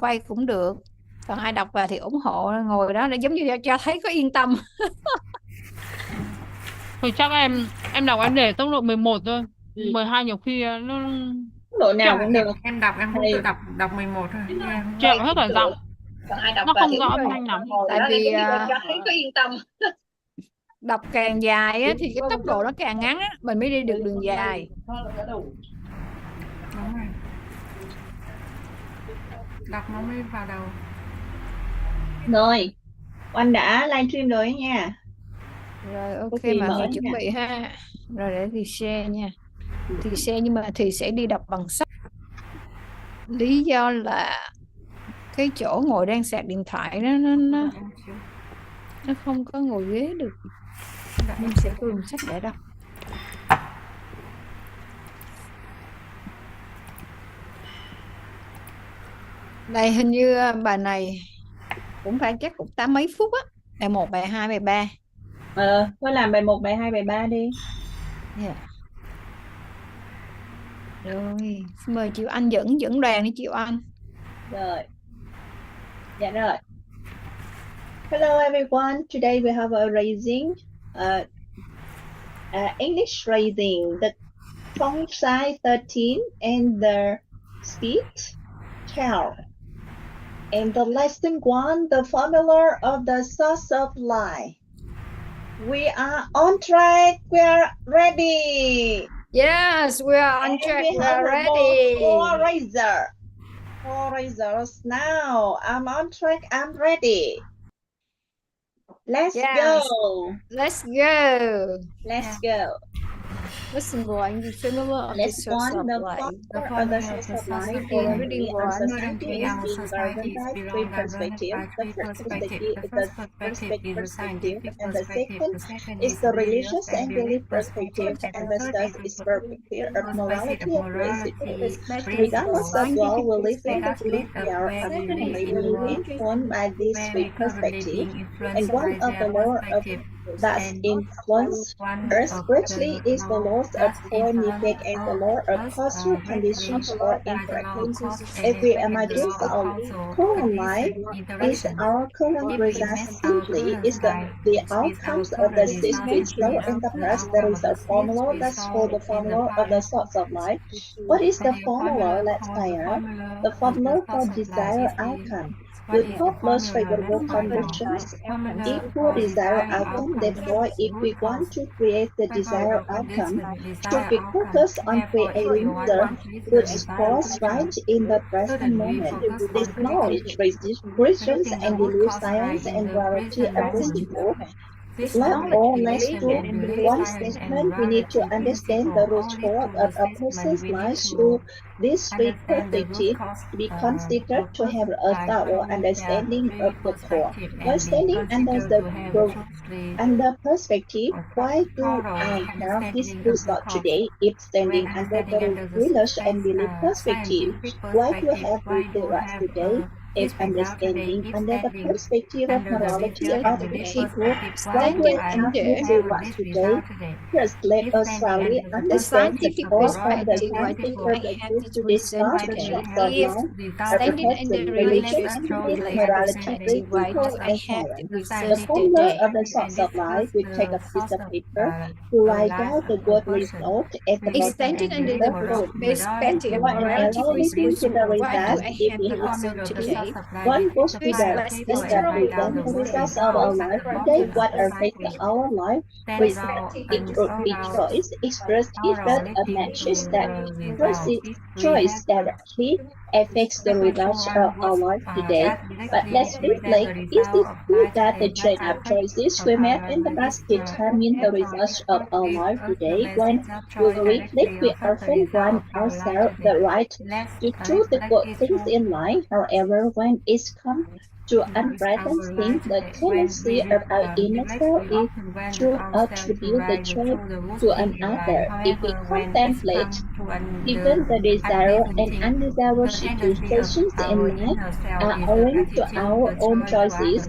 quay cũng được. Còn ai đọc vào thì ủng hộ, ngồi đó để giống như cho thấy có yên tâm. Thì chắc em đọc em để tốc độ 11 thôi. 12 nhiều khi nó Độ nào chậm cũng được. Em đọc em cũng Thì tự đọc 11 thôi. chậm hết cả giọng. còn ai đọc Nó vào không thì rõ ủng âm hộ. thanh lắm. Tại vì cho thấy có yên tâm. đọc càng dài á, thì cái tốc độ nó càng ngắn á, mình mới đi được đường dài. Đúng rồi. Đọc nó mới vào đầu. Rồi, Oanh đã livestream rồi nha. Rồi ok, Có gì mà mở Thì nha. chuẩn bị ha. Rồi để thì share nha. Thì share nhưng mà thì sẽ đi đọc bằng sách. Lý do là cái chỗ ngồi đang sạc điện thoại đó nó không có ngồi ghế được, nên sẽ dùng sách để đọc. Đây hình như bài này cũng phải chắc cũng 8 mấy phút á. Bài 1, bài 2, bài 3. Thôi làm bài 1, bài 2, bài 3 đi. Yeah. Rồi, xin mời chị Anh dẫn đoàn đi chị Anh. Rồi. Dạ rồi. Hello everyone. Today we have a raising English raising the font size 13 and the speed 12. And the lesson 1, the formula of the source of life. We are on track. We are ready. Yes, we are on And track. we We have are about ready. 4 razors. 4 razors now. I'm on track. I'm ready. Let's Yes. go. Let's go. Let's go. Lesson 1, the formula of the Let's source one, of the life. formula of the source of life. Reading Currently, our one. society is being governed by three perspectives. The first perspective is the perspective, and the second is the religious and belief perspective, and the third is perspective of morality and principles. Regardless of what we live in the belief, we are ultimately being informed by these three perspectives, and one of the laws of that influence us greatly is the laws of cause and effect and the law of causal conditions or interactions. If we imagine our current life is our current result simply is the outcomes of the six which flow in the past. There is a formula that's called the formula of the source of life. What is the formula? Let's find out. The formula for desired outcome. With most favorable conditions, equal desired outcome. Therefore, if we want to create the desired outcome, should we focus on creating the good scores right in the present moment? This knowledge raises Christians and belief science and variety of principles. Not all less to one statement, we need to understand the root cause of a person's life through this three perspectives to be considered to have a thorough understanding of the core. While standing under perspective, why do I have this result today? If standing under the religious and belief perspective, why do I have this result today? If understanding under the perspective of morality or principle, why do I have this result today? First, let us thoroughly The understand the scientific core of the perspective, why scientific do I have perspective this to reason discuss the today? source of If life, standing in the religion religious and and belief, belief morality, perspective, why do principle, I and have science. the The reason formula today? of the source of life, we take a piece of paper to write down the good result at the If bottom standing of under the the board. perspective of Draw an morality arrow leading to the principle, why do result I if have we the have reason today? one goes to Which the less things that present the results of our life today, what affects our life, perspective it would be choice, expressed effort of matches that choice directly affects the results of our life today. But let's reflect, is it true that the chain of choices we made in the past determine the results of our life today? When we reflect, we often grant ourselves the right to choose the good things in life. However, when it comes to unpleasant things, the tendency of our inner self is to attribute the choice to another. If we contemplate even the desirable and undesirable situations in life are owing to our own choices,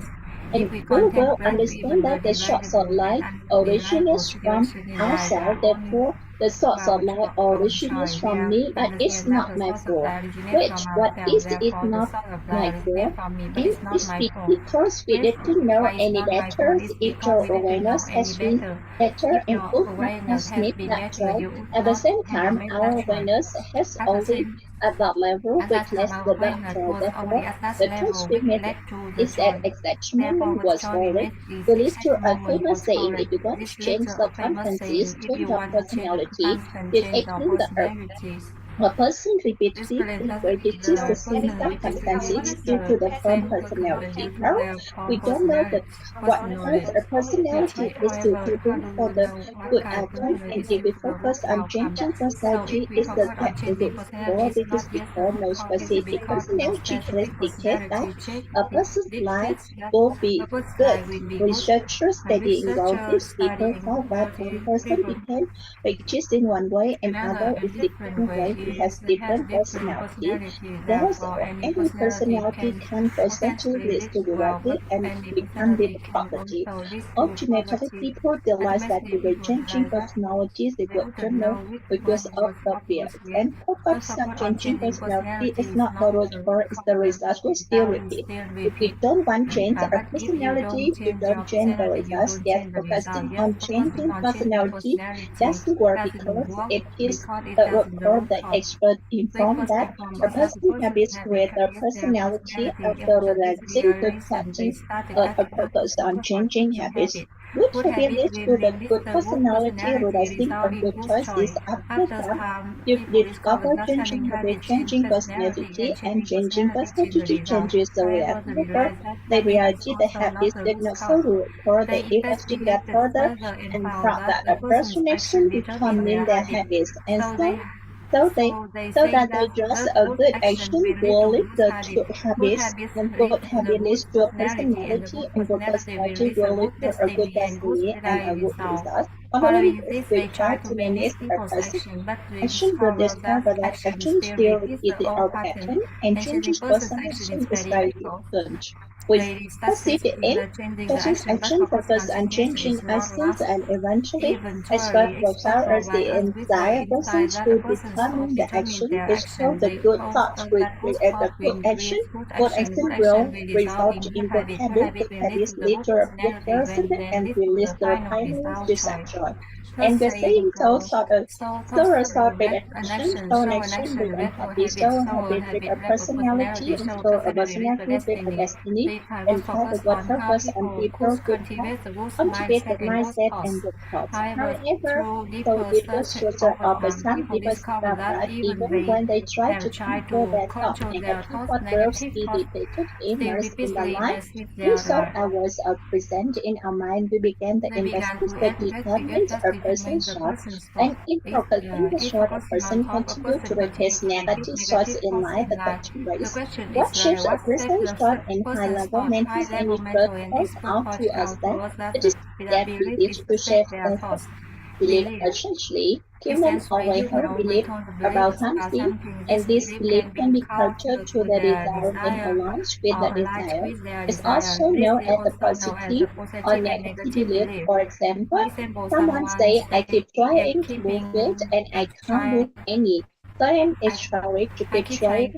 And we will understand that the source of light originates from outside, therefore the source of light originates from me, but it's not my fault. Which, what is it not my fault? And it's because we didn't know any better. If your awareness has been better and would not have snipped that thread, at the same time, our awareness has only at that level witnessed the dark thread. Therefore, the choice we made is that exact moment was valid. We lead to a famous saying, if you want to change circumstances, change your personality. This explains the earth. A person repeatedly practices the same circumstances due to the firm personality. However, we don't know what causes a personality is to do for the good outcome, and if we focus on changing personality, is the path to look for. This is because no specific personality characteristic that a person's life will be good. Researchers studying these people found that one person became righteous in one way and other is different way. He has different personality. Therefore, any personality can potentially lead to directly and become the property. Ultimately, people realize that they were changing personalities they would don't know because of the fears. And focus on changing personality is not the root for it's the result we still repeat. If we don't want change our personality, we don't change the results. Yes, focusing on changing personality doesn't work because it is for the expert informed that a person habits create a personality after realizing the practice a focus on changing habits. Good habit leads to the good personality. Realizing a good choice is after that you discover changing habit, changing personality, and changing personality changes the reality. Therefore, the reality the habits did not so good for the investigate further and found that a person action becoming their habits, and so that they just a good action will lead to habits, and good habit leads to a personality, and good personality will lead to a good destiny and a good result. Following this, we try to manage our person. Action will discover that action still repeat the old pattern, and changes person action is very different. We proceed in changes action focus on changing actions and eventually expert result as the entire persons who determine the action is show the good thoughts will create the good action. Good action will result in good habit. Good habits lead to a good person and will lead to happiness, dissatisfaction. And the saying so result with action, so an action with a habit, so a habit with a personality, and so a personality with a destiny, and try the good purpose and people good thoughts, cultivate the mindset and good thoughts. However, so people should offer some people that even when they try to control their thoughts, negative what will be repeated immersed in the life. These thought hours are present in our mind. We began the investigation that determines a person's thoughts, and in focusing the thought, a person continues to retain negative thoughts in life. The question raised: what shapes a person's thought and high-level mental and first points out to us that it is that belief to shape their thoughts. Belief essentially human always hold belief about something, and this belief can be cultured to the desire and aligns with the desire. It's also known as the positive or negative belief. For example, someone say, I keep trying to lose weight and I can't lose any. Then it's trying to keep trying,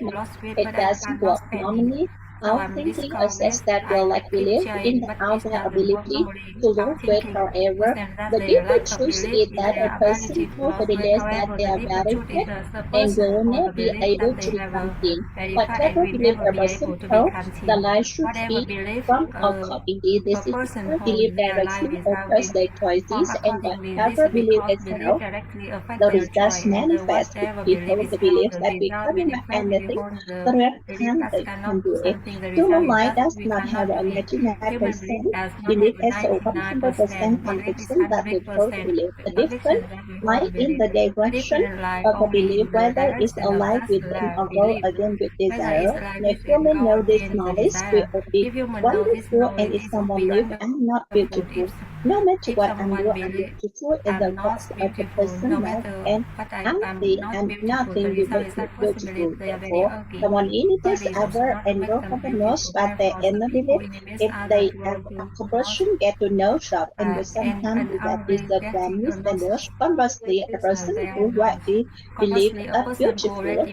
it doesn't work normally. Our thinking assess that will like believe in our ability to lose weight. However, the deeper truth is that a person who believes that they are very fit and will not be able to become thin. Whatever belief a person holds, the lie should be from accordingly. This is the belief directly affects their choices, and whatever belief is held, the results manifest. If we hold the belief that we cannot anything, the rest can do it. Human mind does not have a 99% belief as a 100% conviction that the first belief. The difference lies in the direction of the belief, whether it's aligned with them or go against with desire. And if human know this knowledge will be wonderful, and if someone live I'm not beautiful. No matter what I do, I'm beautiful in the thoughts of the person life, and I'm nothing beautiful. Therefore, someone imitates other and will happiness, but their inner belief, if they accomplishing get to know self, and with sometimes that is the damage and thus conversely, a person who rightly believe a beautiful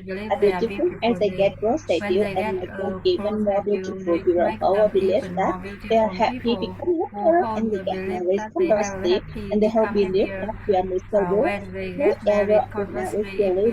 as they get grows they do and make them even more beautiful. You will hold believe that they are happy become happier and they get married conversely, and they have belief that we are miserable. Whoever is married really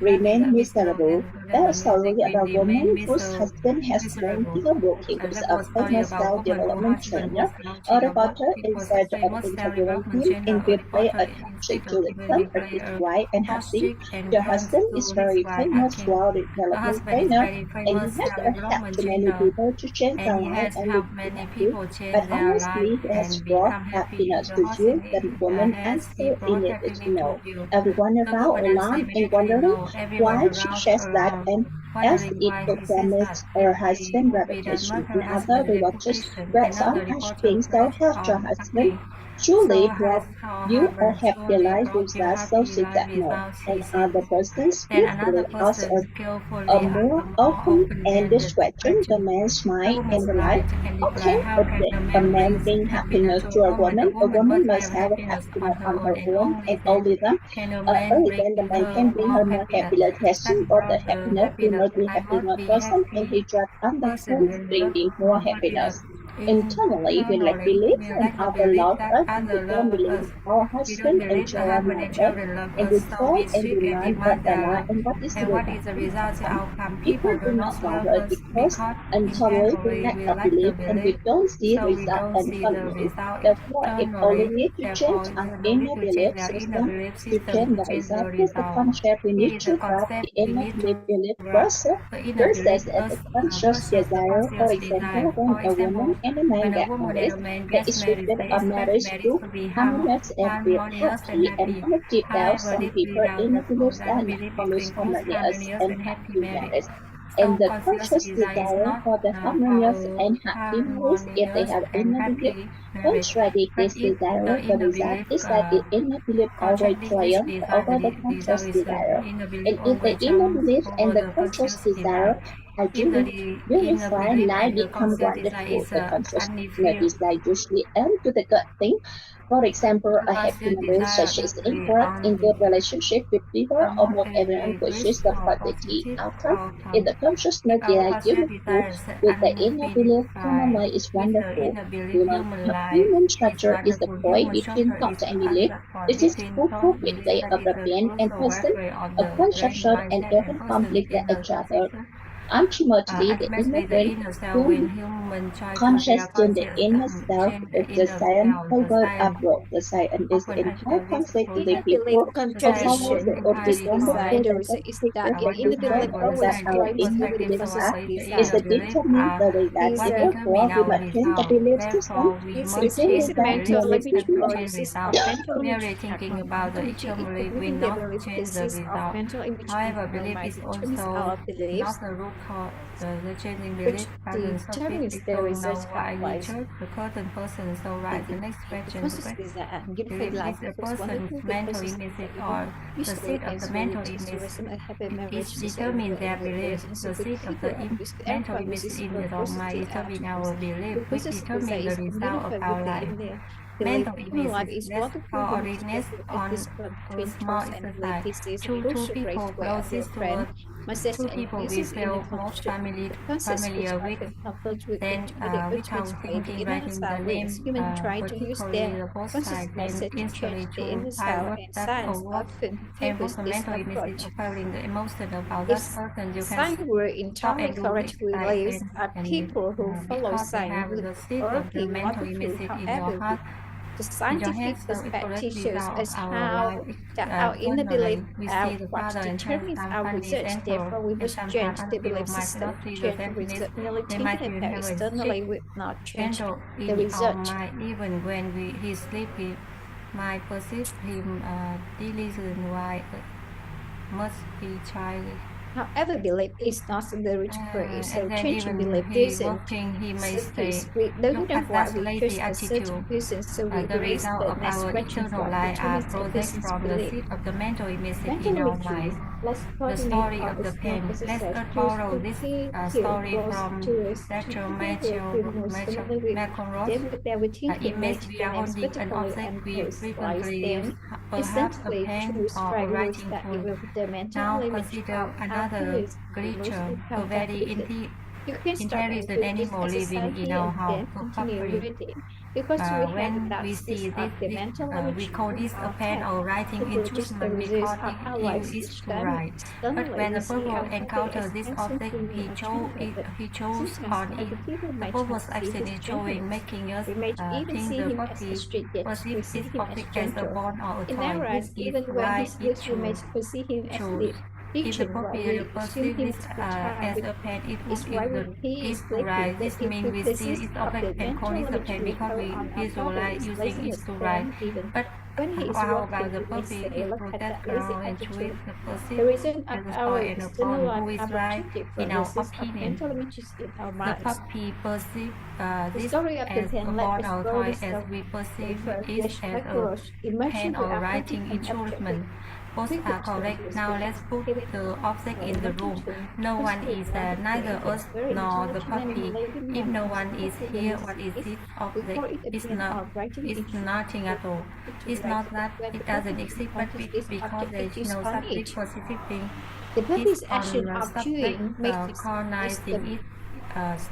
remain miserable. There is a story about a woman whose husband has gone to the working with a famous self-development trainer. A reporter in search of interviewing him in will pay attention to the term of his wife and happy. Your husband is very famous development trainer, and he has helped many people to change their life and be happy. But honestly, he has brought happiness to you. The woman answered immediately no. Everyone around alarmed and wondering why she says that, and as it would damage her husband's reputation. And other reporters read on asking, so has your husband truly brought you a happy life with that? So she said no. And other persons fearfully asked a more open-ended question. The man smiled and replied, how can a man bring happiness to a woman? A woman must have happiness on her own, and only then the man can bring her more happiness. Testing or the happiness, he must be happy one person, and he just understands bringing more happiness. Internally, we lack belief in our love us, and we don't believe our husband and children love us, and we fall and demand what they are and what is the result. People do not love us because internally we lack a belief and we don't see result internally. Therefore, if only need to change our inner belief system to change the result, is the concept we need to grasp the inner belief process as a conscious desire. For example, when a woman and a man get married, there is within a marriage group harmonious and feel happy, and on a deep down some people in believe that not promise harmonious and happy marriage. And the conscious desire for the harmonious and happy marriage, if they have inner belief, contradict this desire, the result is that the inner belief always triumphs over the conscious desire. And if the inner belief and the conscious desire are unified, life becomes wonderful. The conscious desire usually aims to the good thing. For example, a happy marriage such as important in good relationship with people, almost everyone wishes the positive outcome. In the consciousness, they are unified with the inner belief. Harmony is wonderful. Human structure is the point between thought and belief. This is the appropriate way of the brain and person, a conception and even conflict each other. Ultimately, the inner brain conscious in the inner self is the science over abroad. The science is in how consequently people follow the Is that in the belief always drives the belief is the determine the result. Therefore, we must change the belief system. Is mental limit or disease of mental thinking about the internally will not change the result. However, belief is also not the root cause. The changing belief patterns of people know why we church the certain person. So right, the next question is the person's mental image or the seed of the mental image is determine their belief. The seed of the mental image in the mind determine our belief, which determine the result of our life. Mental image is less coordinated on a small exercise. Two people closest to us, two people we feel most familiar with, then without thinking, writing the name, particularly the both sides, then instantly to I that or what, and for mental image appearing the emotion about that person, you can stop and do exercise and people who follow because they signs have the seed of the mental image in your heart. The scientific perspective shows us how our inner belief, our what determines our research. Therefore, we must change the belief system. Change research merely thinking about externally will not change the result. Even when he is sleepy, might perceive him delusion why must be tried. However, belief is not spiritual, so changing belief doesn't we don't know why we choose a certain person, so we the believe result the of next our question internal what life are determines the processed person's from the belief. seed of the mental image in Mental our imagery mind. the story of the pen. Let's borrow this story from lecture Matthew McEnroe. Image we are holding an object we frequently use, perhaps a pen or a writing tool. Now consider another creature, a very intelligent animal living in our house, a puppy. When we see this, we call this a pen or writing instrument because it is to write. But when the pupil encounters this object, he chose on it. The pupil's action is showing, making us think the puppy perceives this object as a ball or a toy. This is why it choose. If the puppy perceives this as a pen, it is to write. This means we see its object and call it a pen because we visualize using it to write. But how about the puppy? It protects ground and treats the perceived as a toy and a ball. Who is right in our opinion? The puppy perceives this as a ball or toy as we perceive it as a pen or writing instrument. Both are correct. Now let's put the object in the room. No one is neither us nor the puppy. If no one is here, what is this object? It's nothing at all. It's not that it doesn't exist, but because there is no subject perceiving The puppy's it action on of subject chewing makes cognizing it.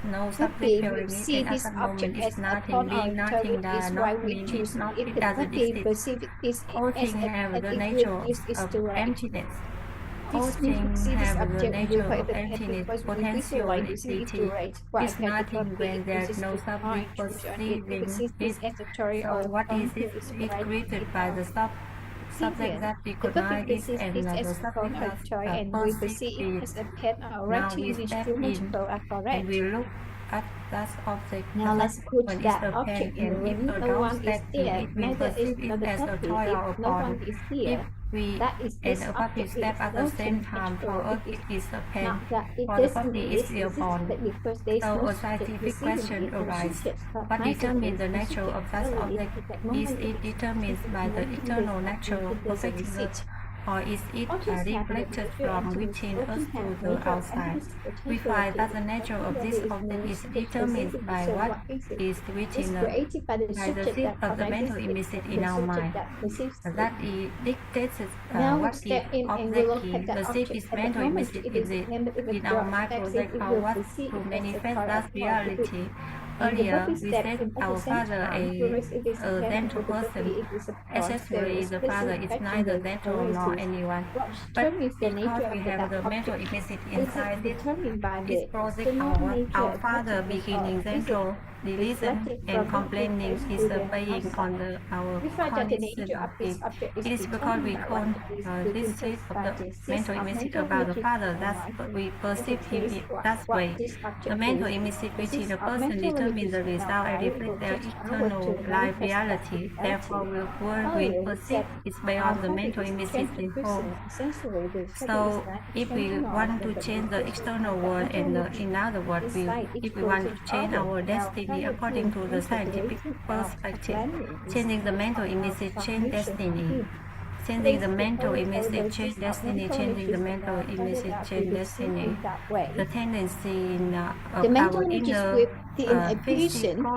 No puppy subject will pyramid see and at this the moment object it's as a nothing, pawn being or nothing toy does is why not we mean choose it if the doesn't puppy exist. perceives this All as things have an the it nature will use it of to write. emptiness. All This means we things see this have the object nature with of the pen emptiness, because we visualize using it to potentiality. write. Why It's can the nothing puppy when there's uses no the subject mind to it perceiving perceives it. this as a toy So or what is it? who is It's writing created it by out. the subject that The puppy recognize it perceives and this the as a pawn subject or that toy and we perceives perceive it it. as a pen or Now writing we step instrument in are and correct. we look at that object. Now The let's first put one is that the pen, object in the and if room. a No dog one is steps in there, it, we neither is perceive it the as a puppy. toy If or a no pawn. one is If here, we that is and this a puppy object step is at the same floating time, for us it it is a pen. not that it For the doesn't puppy, it's a exist, pawn. but because there is So no a subject scientific perceiving question it, no arises. subject What determines the nature of such object? Is it determined by the eternal natural perfectness, or is it reflected from within us to the outside? We find that the nature of this object is determined by what is within us, by the seed of the mental image in our mind. That dictates Now we what the step in and we object look is. at the The seed object. is At that mental moment, image it is named with in our God. mind That project it or will what perceive to it as a manifest toy as or reality. and the Earlier, puppy we steps said in at our the same father time. Whereas it is a a pen gentle with the puppy, person. it is a pawn. Essentially, the father is neither gentle nor anyone. But Determines the because nature we of have the that mental object. image This inside is it, determined by this the project external nature our of father consciousness beginning or gentle, diligent, reflected and from complaining within is to the obeying on outside. our We find that the cognition nature of of this it. object is It is because we determined by call what is this within state us of by the the mental sense of image mental about the images father. in our That's mind. what we The perceive him case that what way. this object The mental is. image The within sense a of person mental determines the images in result our and mind reflects will their change outward eternal to life manifest that reality. Therefore, reality. the world we Earlier, we perceive said is our beyond the father mental is a images gentle they hold. person. Essentially, the So, subject is not if we extension want of to the change the external world and in other words, if we want to change our destiny according to the scientific perspective, changing the mental image is change destiny. Changing the mental image is change destiny. Changing the mental image is change destiny. The tendency of The mental our images inner within a person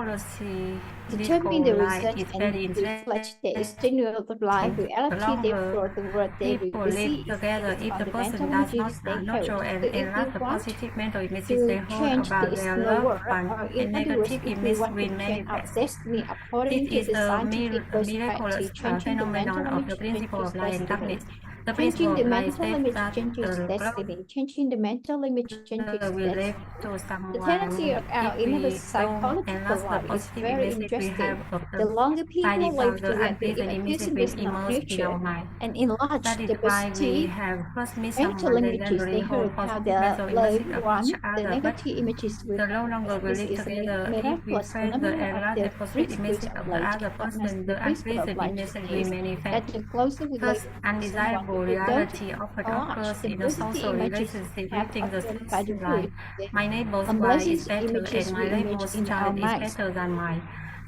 determine the life result is and very reflect the interesting. external life The reality. longer Therefore, the world they will people live see is together, based if on the the person mental does not images they nurture carry. and So if we enlarge the want positive mental images they to hold change the about their external loved world, one, or and in other words, negative if we image want to will change our manifest. destiny This according to is the a scientific miraculous perspective, changing the mental phenomenon of the image principle of changes light and destiny. darkness. The principle Changing of the light mental states image that changes the destiny. Changing the mental image changes cloud will live destiny. to The someone. tendency of our If inner we don't psychological enlarge the life is positive very image we interesting. have of The the longer by people live default, the together, if unpleasant a images person will does not immerse in nurture our mind. and enlarge That is the why we positive have first meet mental someone and then images they hold heard how positive their mental image loved of one, each the other, but negative images will the no longer we this live is a together. If we miraculous praise the phenomenon of enlarged the and positive image principle of of the light. other person, The the principle of unpleasant light image will is manifest. that the closer we live Thus, with someone, undesirable if we don't reality often enlarge occurs the in a positive social images relationship, have reaching the obtained by the stage good, like, my neighbor's wife unpleasant is better images and we my image neighbor's in our child is minds. better than mine.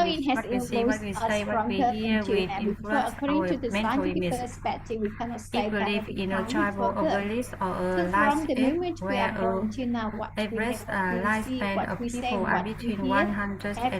how with it has what we see, what we influenced us say, what from we birth hear, until will now. Because influence according to our the mental scientific image. perspective, we cannot If say we that live of in a time tribal before birth. village or a So large from the state moment we where are born till now, what we average know, what we see, lifespan what of we say, people are what we between hear, 100 and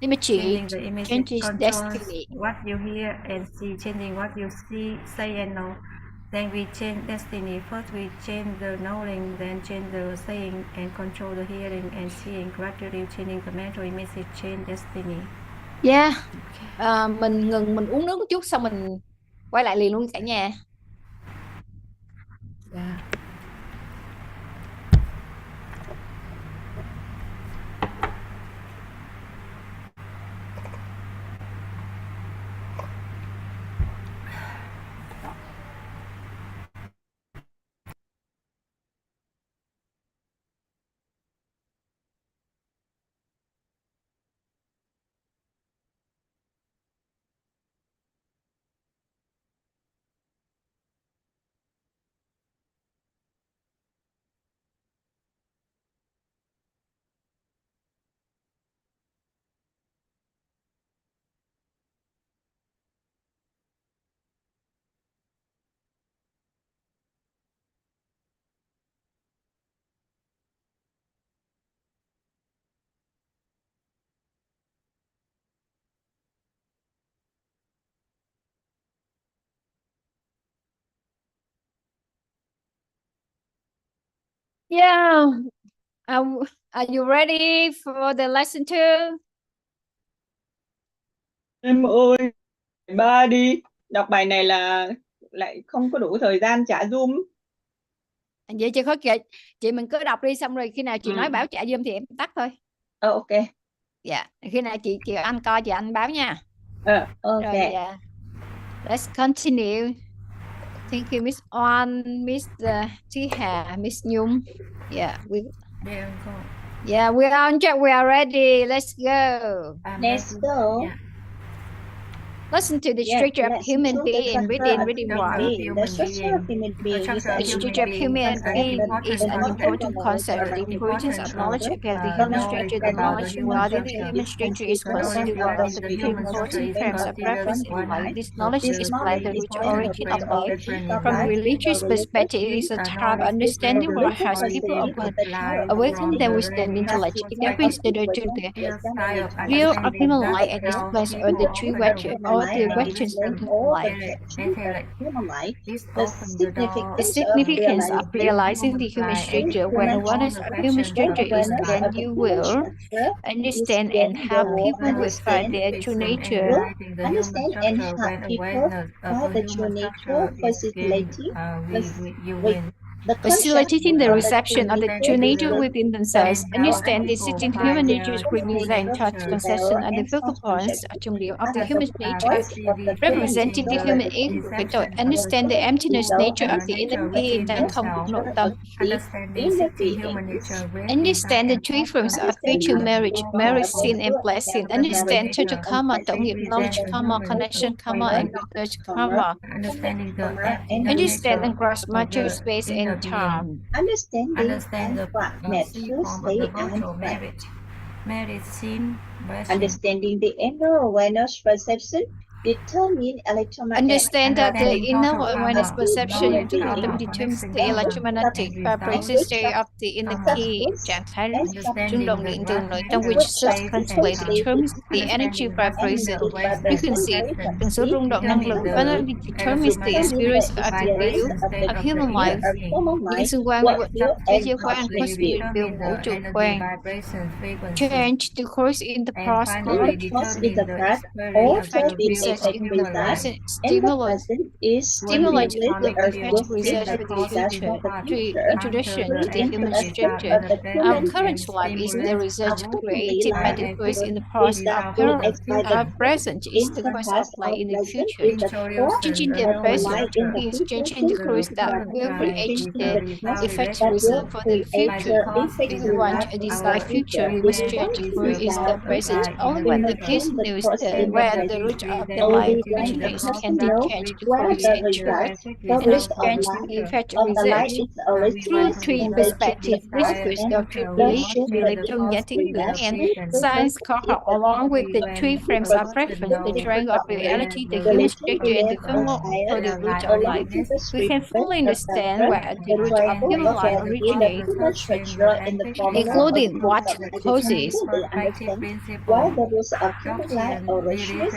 Image Changing the image changes controls destiny. what you hear and see, changing what you see, say and know. Then we change destiny. First we change the knowing, then change the saying, and control the hearing and seeing, gradually changing the mental image, change destiny. Yeah. Mình ngừng, mình uống nước một chút xong mình quay lại liền luôn cả nhà. Dạ. Yeah. Are you ready for the lesson 2? Em ơi, ba đi. Đọc bài này là lại không có đủ thời gian trả Zoom. Vậy chị khó chị mình cứ đọc đi, xong rồi khi nào chị nói báo trả Zoom thì em tắt thôi. Ok. Dạ, khi nào chị anh coi chị anh báo nha. Ok. Rồi, let's continue. Thank you, Miss Oan, Miss Thi Miss Nhung. Yeah, we are on track. We are ready. Let's go. Let's go. Yeah. Listen to the structure of human being. Reading one. The structure of human being is The structure of human being is an important concept. The importance of knowledge about the human structure. The knowledge regarding the human structure is considered one of the few important frames of reference in life. This knowledge explains the rich origin of life. From a religious perspective, it is a type of understanding what has people awaken their wisdom, intellect. It brings the real of human life and explains all the three virtues of human life. The significance of realizing the human structure. When awareness of human structure is gained, you will understand and how people will find their true nature. Understand and how people find the true nature, facilitating the reception of the true nature within themselves. Understand the distinct human natures represent thoughts, conception, and the focal points of the human nature, representing the human ego. Understand the emptiness nature of the inner being, đang không cũng nội tâm. Understand the three forms of virtue: marriage, sin, and blessing. Understand total karma, tổng nghiệp, knowledge karma, connection karma, and research karma. Understand and grasp material space and time. Understand the natural state and fact. Understanding the inner awareness perception determine electromagnetic. Understand that the inner awareness perception determines the electromagnetic vibration state of the inner key, trạng thái rung động điện từ nội tâm, which translates determines the energy vibration frequency, tần số rung động năng lượng, and determines the experience of the view of human life, những xung quanh thế giới quan, cosmic view, vũ trụ quan. Change the course in the past, stimulate the effective research for the future. Introduction to the human structure. Our current life is the research created by the course in the past. Our present is the course of life in the future. Changing the present is changing the course that will create the effective result for the future. If you want a desired future, we must change the course is the present. Only when the case knows where the root of the life originates can they change the course and change the effective result. Through three perspectives, research doctrine belief trong giải thích ngữ and science cohort, along with the three frames of reference, the triangle of reality, the human structure, and the framework for the root of life. We can fully understand where the root of human life originates, including what causes why the roots of human life originates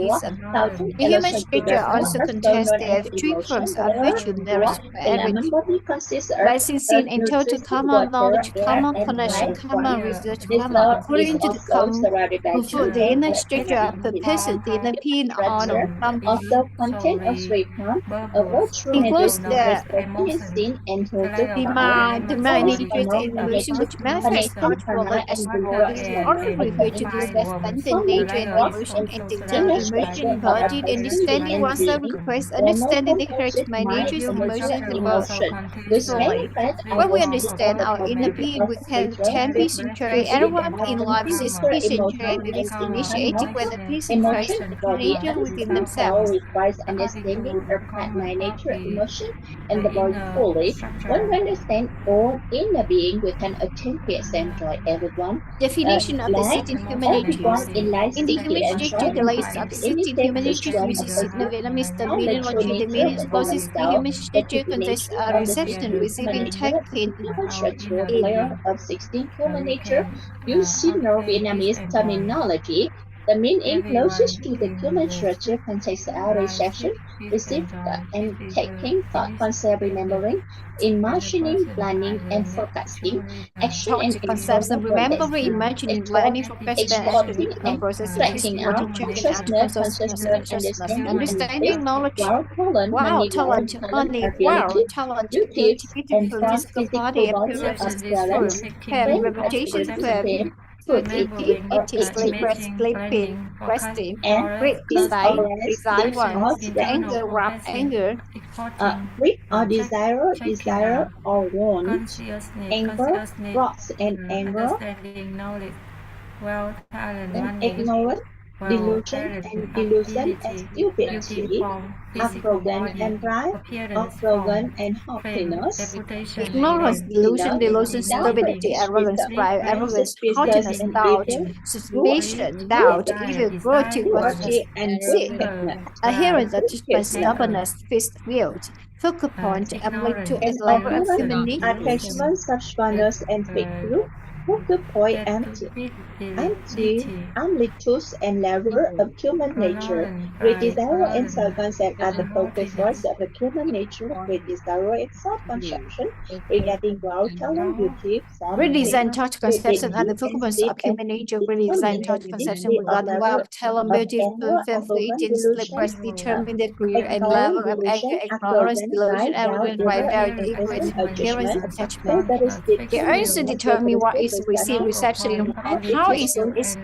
pragmatism. Thoughts The human illustrate structure also contains the three forms of virtue nearest to Element everything: body consists of licensing in total nutrition, common water, knowledge, air, common and connection, light common force. research, This common law is according to the also surrounded by the two inner or structure of the person, the inner pin on structure from of the content of three pounds, of which three includes major the proteins seen and told to Demand interest in emotion which manifests culturally as bodies in order to refer to this fundamental nature and emotion and detailed emotion embodied. Understanding oneself requires understanding the charismatic natures and emotions fully. When we understand our inner being, we can be sincere. Everyone in life is be sincere and is initiated with a peace and Christ nature within themselves. requires understanding of my nature, emotion, and the body fully. When we understand all inner being, we can attain peace and joy. Everyone, Definition of the like sitting human nature. everyone in life In the seeking human and nature, the trying to list of find sitting anything human which nature one uses of the Vietnamese how the true terminology. The nature meaning of causes the oneself, human the nature true contains nature a of the reception, sixteen human receiving, nature, taking human structural in. layer of 16 human nature, using no Vietnamese terminology. The meaning closest to the human structure contains our reception, received and taking, thought, concept, remembering, imagining, planning, and forecasting, action Thought and concepts of internal remembering, tendency, imagining, explore, planning, forecasting, action, exporting, internal and processes, tracking physical out determining out consciousness, consciousness, understanding, and space, understanding, knowledge. wow, talent, Wow, talent, talent, money, wow, ability, talent, beauty, and beautiful from physical body, physical body of appearance, talent, form, fame, fame, reputation, popularity, fame, fame, food, remembering, eating, sleep, eating, rest, sleeping, resting, and great click desire, or rest, desire lips one, or stress, anger, wrath, anger, greed or desire or want, anger, wrath and anger, understanding, knowledge, wealth, talent, and money, ignorance, wealth, delusion talent, and ability, beauty, stupidity, form, physical arrogance body, and pride, appearance, form, arrogance and fame, haughtiness, reputation, ignorance, fame, delusion, stupidity, arrogance, pride, arrogance, business haughtiness, and doubt, evil, good, suspicion, good, doubt, evil, cruelty, worthlessness, and sin, adherence, attachment, stubbornness, fixed-willed, focal point, ability to and a level of appearance, human nature. attachment, subconscious and fake view, focus point empty, amplitude and level of human nature. Great desire and self-concept are the focal points of the human nature. Great desire and self-conception regarding wealth, talent, beauty, form, Redesign fame, thought conception and fluidity, the and focus sleep of and human nature. Redesign determine thought the conception degree of regarding level wealth, talent, of beauty, anger, fame, arrogance, fluidity, sleep, delusion, rest, determine the degree and ignorance, level of anger, delusion, ignorance, arrogance, delusion, pride, doubt, arrogance, evil, pride, and doubt, ignorance, ambition, adherence, judgment. attachment. Characteristic The human aims to determine what characteristic is received, reception, and how is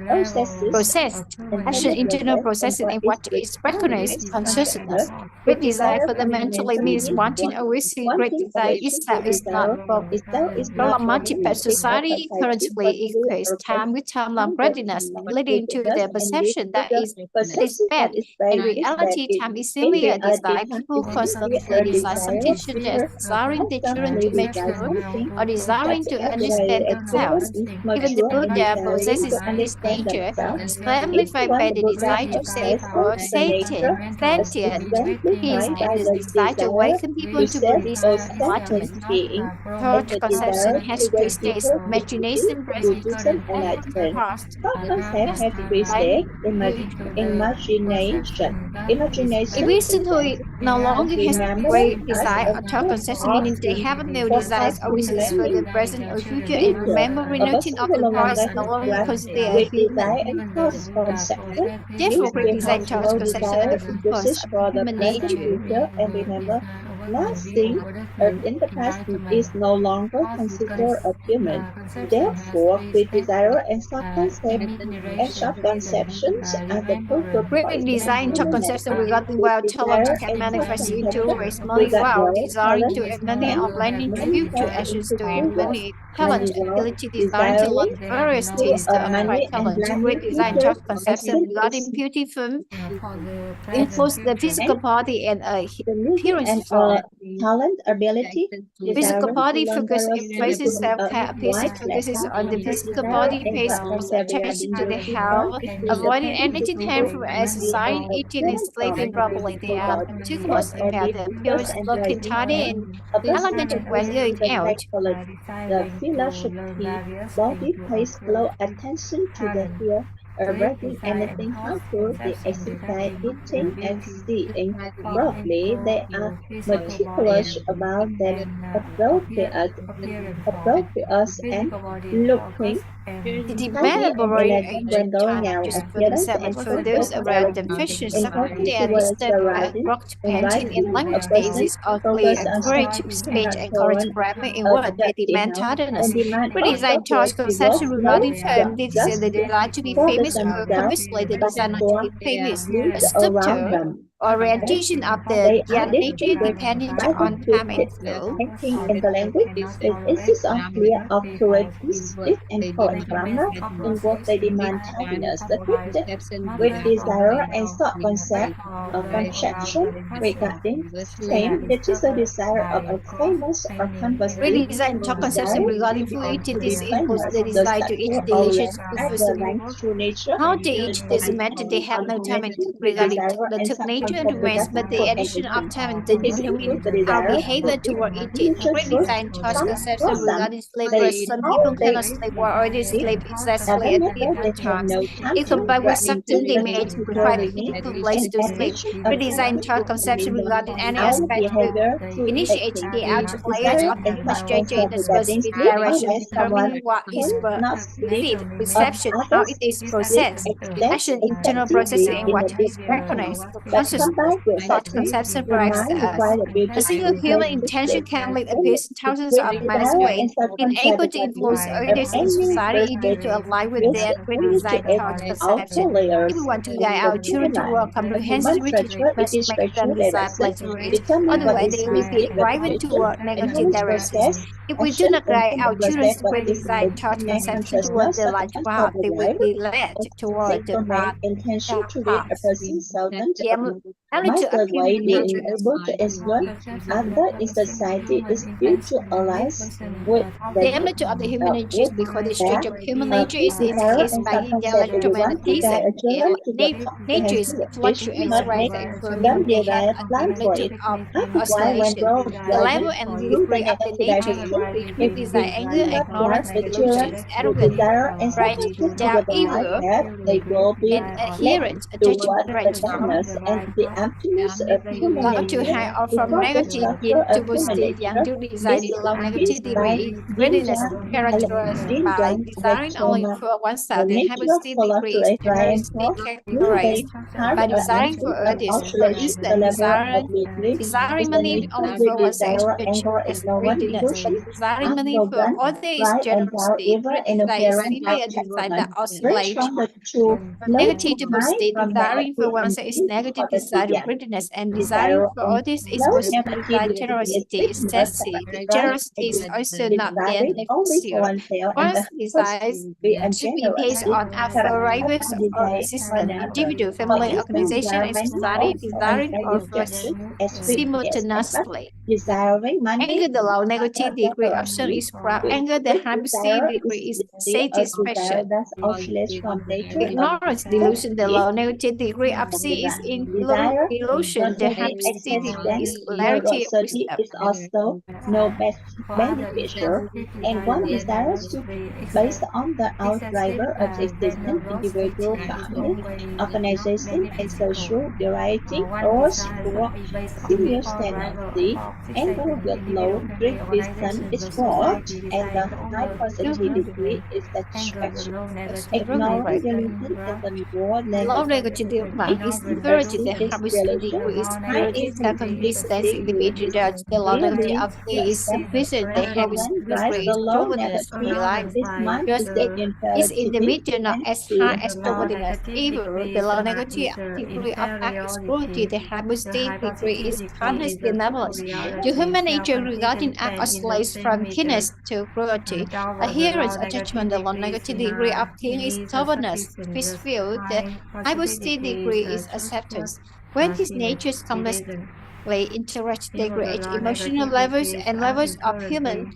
processes processed, and action, internal process and processing, what and is what with is recognized, boundaries, consciousness. with Great desire desire fundamentally fundamentally means means wanting a wishing. Great wanting a desire relation itself with is not desire for itself is not for problematic, but romantic or society society, but currently to equates a time with timeline time that readiness, leading to does the and leads perception to that the is perception bad. that is In bad is bad. reality, time is In simply a reality, desire. time People is simply constantly a desire desire, something such as desiring their children constantly to desire mature something. or desiring to understand A children themselves. is Even the mature and Buddha desiring to possesses this understand nature, themselves. exemplified Everyone, by the the Buddha desire to save possesses or the nature sentient beings exemplified and by the the desire to desire awaken people to into save Buddhist or sentient enlightenment. being and Thought the conception desire has to three wake stages: people to imagination, Buddhism, present, Buddhism and enlightenment. past. Thought concept has three Then stages: imagination. a Imagination person who presents no as longer has remembering great as desire a or thought conception, past meaning they have no desires or forecasting, wishes for planning, the present or future, and future. remembering A nothing person of who the no longer past, no has longer great considered a great desire human. and thought conception Therefore, means great they desire have and thought no conception are desire the full cause wishes of for the human present, nature. future, and remember, last thing in the past is no longer considered a human. Therefore, great desire and self-concept and self-conceptions are the focal Great points of desire and thought human conception nature. regarding Great wild talent desire can and manifest into self-conception raise money, regard wow, wealth, desiring talent, to earn money can or planning to future manifest actions into to earn future money, talent, money, wealth, ability, desiring to learn desiring various to things to acquire money and talent. planning Great desire and future thought conception action regarding is beauty film for the present includes the future. physical body and the meaning appearance and form. talent, ability, Physical desiring to body learn focus various things to emphasizes self-care. Appearance white focuses on the physical desire body, and pays close self-concept attention to regarding the beauty form health, include the avoiding pain, anything harmful difficulty, as energy, and exercising, eating, and appearance from sleeping the properly. They physical are body. meticulous Thoughts and about the behaviors appearance, and looking driving tidy form. and A person elegant who when possesses going the out. psychology, the Desiring to learn philosophy various body things to pays close appear attention to the talent. fear of Great breathing desire and anything thought harmful, the conception exercise, regarding eating, and beauty, seeing. form, Broadly, physical, they are physical body, meticulous about their and appropriate appearance form. appropriate and Physical body looking focus The Study demand and for elegant when going out, just appearance concept and for those purpose around them. directly, Fashion encouraging subtlety and towards the historical writing, rock painting in inviting a language person is ugly focus and on creative something speech cannot encourage turn grammar in a word. They dirty demand house tardiness. and demand Redesign also thoughts creative work, conception no regarding firm. They just say the delight to be for famous or themselves, famously the but design not to for be famous. A those around sculptor them. orientation of They the are nature distinguished depending by the on good time and skill. painting in the language. It insists on clear, accurate speech and correct grammar in what they demand tidiness. The critic with desire and thought conception regarding same, that is a desire of a famous or conversely, Redesign top conception desire regarding to fluidity. be This includes famous. the The desire to each sector delicious orients at the specific. length through nature. How they The each designate they have no time and humanity with regarding desire the and nature and demands, but the for addition of everything. time and This determine includes the our desire for behavior each toward eating. individual fruit Redesign thoughts from conception blossom. regarding They slavery. Some how people they cannot slave or already eat, slave exactly even at matter they different have times. no time If to combined with regret into something they may require statutory need people place and to sleep. addition of Redesign something thought conception regarding any our aspect behavior through initiate acting. the outer layers Desiring of and human thought structure in concept the regarding specific sleep or direction, where someone determining what is cannot sleep perceived, of perception, how it others. is This processed, extends action, internal processing, effectively and in what a is deep way. recognized. But Conscious combined with such thought conception the provides mind us. requires the A ability single to human place the intention sleep can lead a in person thousands with of miles desire away, and such and concept able to regarding influence of others in any society due to align with with their redesigned thought initiate outer conception. If we layers want to of guide the our children human life. toward A comprehensive human riches, we treasure it must is make them spatial desire direction, pleasure. determine what Otherwise, is they will be wicked driven reputation, toward and negative whose directions. process, If we do action, not and guide the our children process to what is redesign thought in conception toward consciousness the of the light path, concept of they will life, be led a toward the synchronized intention dark to read a path. person's servant The my amplitude of third way human being nature able to influence other in society is due to allies with the the amplitude of the human nature is with because the their stage of human nature is desire increased and by self-concept that we want to guide electromagnetism. our children to the Nature is comprehensive vision, fluctuates, not rise make and fall, them meaning they have develop an plan for amplitude it. of Why when oscillation. road The level driving and the through the degree of the negative nature direction, we we desire anger, do not guide ignorance, the children delusions, with arrogance, desire and pride, self-concept doubt, toward the light evil, path. They will be and led adherence, attachment, toward the darkness and the emptiness of human love to nature high or from because the negative structure yin of to human positive yang nature to desire is the low negative increased by degree. Readiness is Dinjan characterized by Dinjan desiring only for the oneself. The nature hypostatic follows degree is to generously triangle, meaning they characterized have by an desiring for entry of others. For oscillation. The instance, level of belief desiring is the money nature only with for oneself desire, is anger, as ignorance, greediness, but delusion, desiring money for arrogance, others is pride, and doubt, generosity. evil, Great and desire is appearance simply of a desire that attachment. Range oscillates from the true from low to negative to high, positive. from Desiring for negative and oneself is deep to negative positive. desire of Yeah. greatness, and desiring Desire for and others is low positive desire negativity is generosity. big, but Excessive right generosity is also not then desiring only for efficient. oneself and the One's first desires be should be based ungenerous. on Characterized affirmations by or desire for existence, another. individual, For family, instance, organization, there are and many society, also desiring or unguided first gestures as quick as effort, simultaneously. desiring money, Anger, the low negative desire degree of sun generosity. is proud. With Anger, the high positive desire is degree is the state of desire satisfaction. that oscillates from nature of Ignorance, delusion, the low negative degree of C is desire. delusion, the high Perceiving positive degree is existence clarity of curiosity wisdom. is also no beneficial, and one desires to based on the outdriver of existence, individual, family, organization, and social variety, or serious tendency, anger with low reason is fraud, and the high positive degree is satisfaction. Ignoring delusion in the reward The low level. negative mark is If inferiority, the this high positive relation, degree is high superiority, second distance, intensity individual judge, the low negative clearly of to A is accept sufficient, the high represent positive rise degree the is low truthfulness, negative. reliance. This man Just is the is in the imperative median of and as high fear. as trustworthiness. Evil, the low negative degree of act is cruelty, the high positive degree is kindness, benevolence. The human nature regarding act oscillates from keenness to cruelty. Adherence, attachment, the low negative degree of king is stubbornness, peaceful, the high positive degree is acceptance. When these natures constantly interact, they create emotional levels and levels of human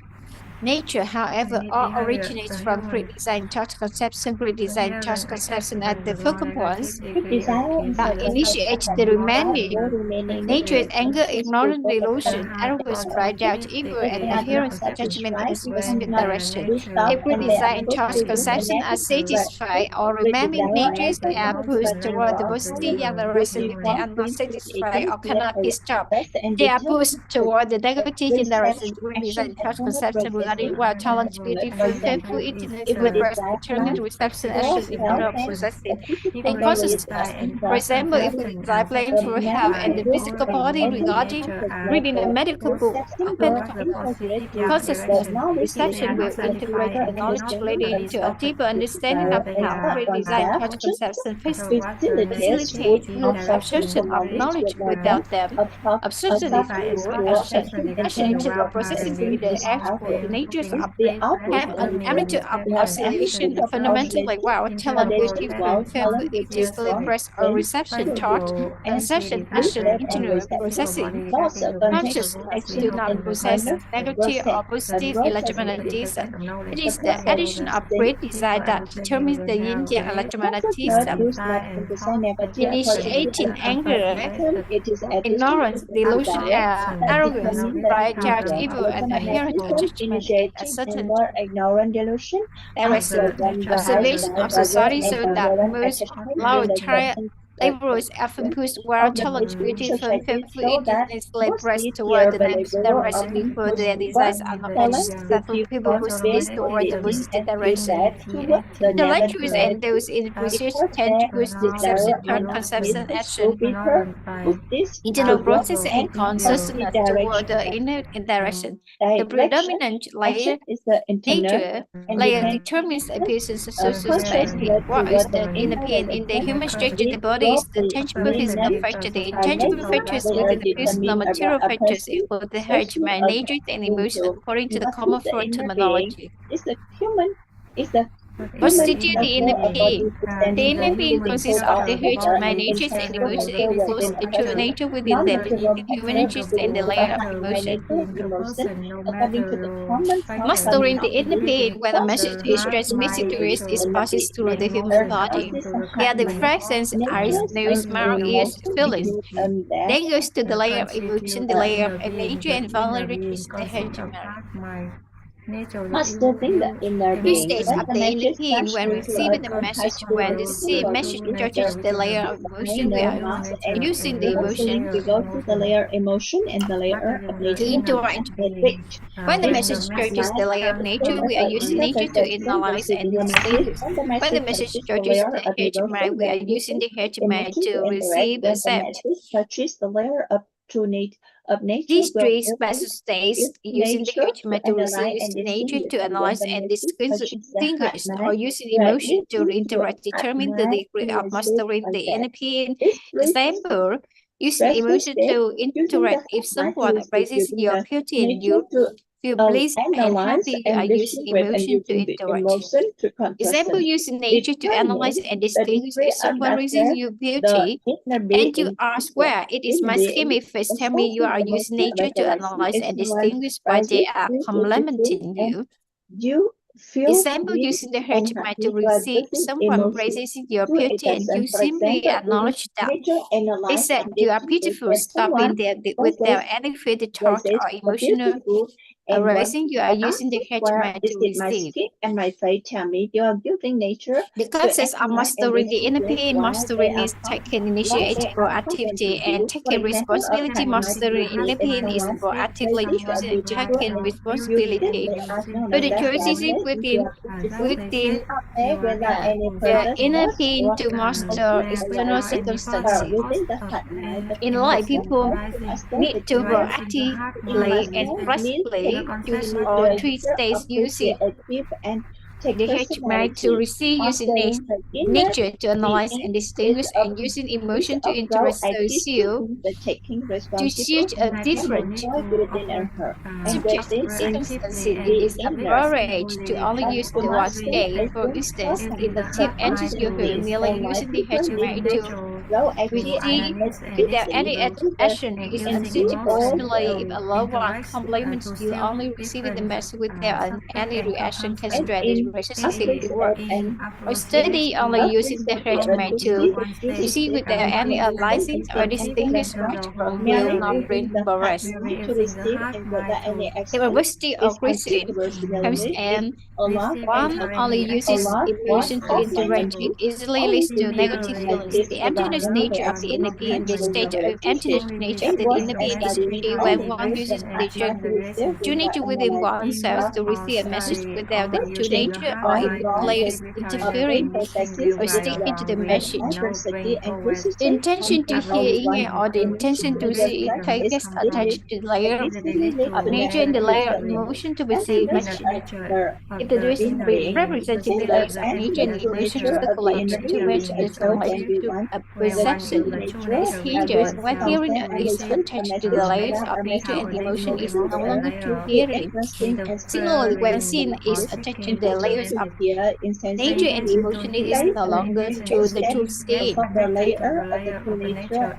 nature, however, all originates from pre-designed thought conception. Pre-designed thought conception at the focal points With desire and that initiates the remaining nature is anger, ignorance, delusion, arrogance, pride, doubt, evil, if and they are not adherence, attachment satisfied, in we specific cannot direction. do stop If and they are pre-designed put thought to do the conception are negative satisfied or with remaining desire and natures are pushed toward the positive young direction. If they are not satisfied or cannot be stopped, best and they are determined pushed toward the negative reception direction. action Pre-designed and thought moral conception process regarding while talent, beauty, faithful, intimately breast, determined reception, action, ignorant, possessive, and consciousness. For example, if we desire playful health and the physical body regarding reading a medical book, consciousness, reception will integrate the knowledge leading into a deeper understanding of health, redesign thought conception, facilitate absorption of knowledge without them. Absorption is action integral processing with the actual natures of have an attitude of oscillation fundamentally while talent will if physically press or reception thought and reception action internal processing. Consciousness do not possess negative or positive electromagnetism. It is the addition of great desire that determines the yin-yang electromagnetism. Initiating anger, ignorance, delusion, arrogance, pride, judge, evil, and adherence to judgment, a certain delusion, observation of society so that most low laborers often push well talent, beauty, faithful, intensely press toward the next direction before their desires are not met. Successful people push this toward the positive direction. Intellectuals and those in research tend to push deception toward conception action, internal process and consciousness toward the inner direction. The predominant layer, nature, layer determines the appearance of social standing. What is the inner being? In the human structure, the body is the tangible physical factor. The intangible factors within the personal material factors include the heart, mind, nature, and emotion, according to the common flow terminology. Constitute the inner being. The inner being consists of the heart, mind, nature, and emotion. It includes the true nature within them, the human nature, and the layer of emotion. Mastering the inner being, when a message is transmitted to us, is passed through the human body. They are the fractions, eyes, nose, mouth, ears, feelings. Then goes to the layer of emotion, the layer of nature, and finally reaches the heart and mind. Mastering the inner Two being. stages of the inner being when receiving the message, when the same message touches the layer of emotion, we are using the emotion We go to the layer emotion and the layer of nature to interact. When the message touches the layer of nature, we are using nature to analyze and distinguish. When the message touches the heart mind, we are using the heart mind to receive, accept. Touches the layer of nature. These three special states, using the heart mind to receive, using nature to analyze and distinguish, or using emotion to interact, determine the degree of mastering the inner being. Example, using emotion to interact. If someone praises your beauty and you feel pleased and happy, you are using emotion to interact. Example, using nature to analyze and distinguish. If someone praises your beauty and you ask, where it is my schemic face, tell me, you are using nature to analyze and distinguish why they are complimenting you. Example, using the heart mind to receive. Someone praises your beauty and you simply acknowledge that. They said you are beautiful, stopping there without any further thought or emotional arising. You are using the heart mind to receive. And my face tell me you are using nature. The concept of mastering the inner being. Mastering is taking initiative, proactivity, and taking responsibility. Mastering inner being is proactively choosing and taking responsibility for the choices within the inner being to master external circumstances. In life, people need to proactively and flexibly choose all three states using the heart mind to receive, using nature to analyze and distinguish, and using emotion to interact. So to choose a different subject circumstances, it is appropriate to only use the one state. For instance, if the tip enters your home, merely using the heart mind to receive without any action is unsuitable. Similarly, if a loved one compliments you, only receiving the message without any reaction can strategy relationship to work, in or study only using the judgment to This is see without any analyzing or distinguish right from will not bring progress. to receive and without any The action University is of Christian comes unconditionally and a lot one only uses emotion to interact. It easily leads to negative feelings. The emptiness nature of the inner being, the state of emptiness nature of the inner being is achieved when one uses the true nature within oneself to receive a message without the true nature or layers interfering or sticking to the message. The intention to hear or the intention to see gets attached to the layer of nature and the layer of emotion to receive message. If the representing the layers of nature and emotion circulates too much, this relation to a perception is hindered. When hearing is attached to the layers of nature and emotion, is no longer true hearing. Similarly, when seeing is attached to the layers of nature and emotion, it is no longer true the true seeing.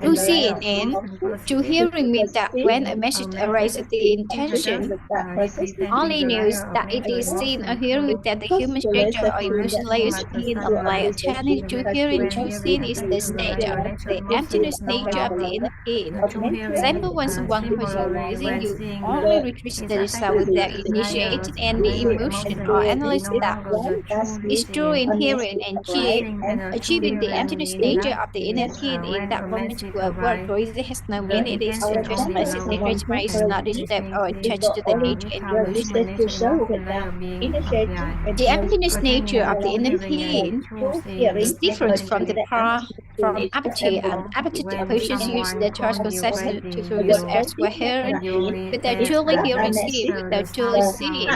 True seeing and true hearing means that when a message arises, the intention only knows that it is seen or hearing without the human structure or emotion layers appearing on layer. Turning to hearing, true seeing is the state of the emptiness nature of the inner being. Example, when someone calls you amazing, you only retrieve the result without initiating any emotion or analysis that is true in hearing and achieving the emptiness nature of the inner being. In that moment, word reason has no meaning. It is just message. The judgment is not disturbed or attached to the nature and emotion. The emptiness nature of the inner being is different from the from apathy. An apathetic person use the thought conception to focus elsewhere, hearing without truly hearing, seeing without truly seeing,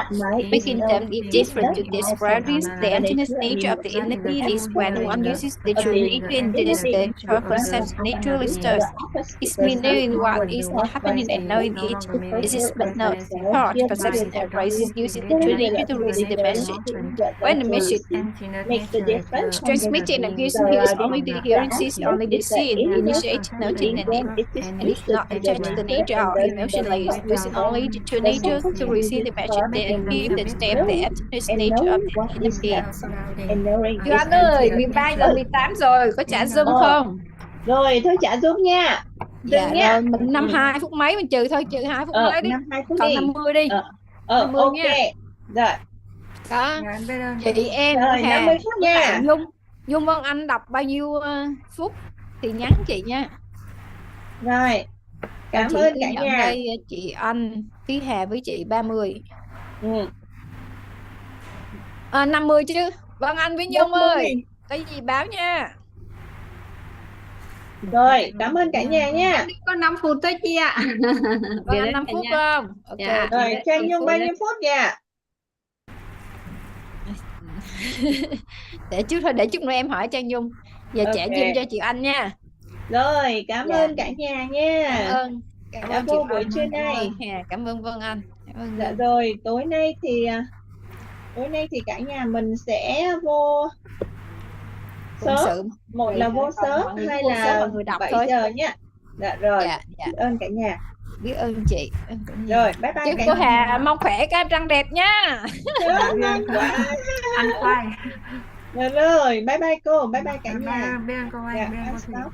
making them different to describe this. The emptiness nature of the inner being is when one uses the true nature and this the thought conception naturally stirs. It's me knowing what is happening and knowing it. This is but no thought perception arises using the true nature to receive the message. When the message transmitted and person hears only the hearing, sees only the seeing, initiate, noting, and is not attached to the nature or emotion layers, using only the true nature to receive the message. They achieve the step, the emptiness nature of the inner being. Chưa anh ơi, 13 giờ 18 rồi, có trả Zoom không? Rồi, thôi trả Zoom nha. Dạ rồi, mình 52 phút mấy mình trừ thôi, trừ 2 phút mấy đi. 52 phút Còn đi. 50 đi. 50 ok. nha. Rồi. Đó. Chị em rồi, 50 phút nha. Dung Vân Anh đọc bao nhiêu phút thì nhắn chị nha. Rồi. Cảm ơn cả nhà. Đây chị Anh, Thúy Hà với chị 30. 50 chứ. Vân Anh với Nhung ơi. Có gì báo nha. Rồi, cảm ơn cả nhà nha. Có 5 phút thôi chị ạ. Vân Anh 5 phút không? Ok. Dạ. Rồi, cho anh Nhung bao nhiêu phút nha? Để trước thôi, để chút nữa em hỏi cho Nhung. Giờ trả Dung cho chị Anh nha. Rồi, cảm ơn cả nhà nha. Cảm ơn cô chị buổi Anh. trưa nay. Cảm ơn Vân Anh. Dạ rồi, tối nay thì cả nhà mình sẽ vô sớm. Một là vô sớm, hai là 7 giờ nha. Dạ rồi. Biết ơn cả nhà. Biết ơn chị. Rồi, bye bye Chúc cả cô nhà. Hà mong khỏe, cái răng đẹp nha. Ngon quá. Ăn khoai. Rồi, bye bye cô, bye bye cả nhà. Biết ơn cô ơi, biết ơn cô.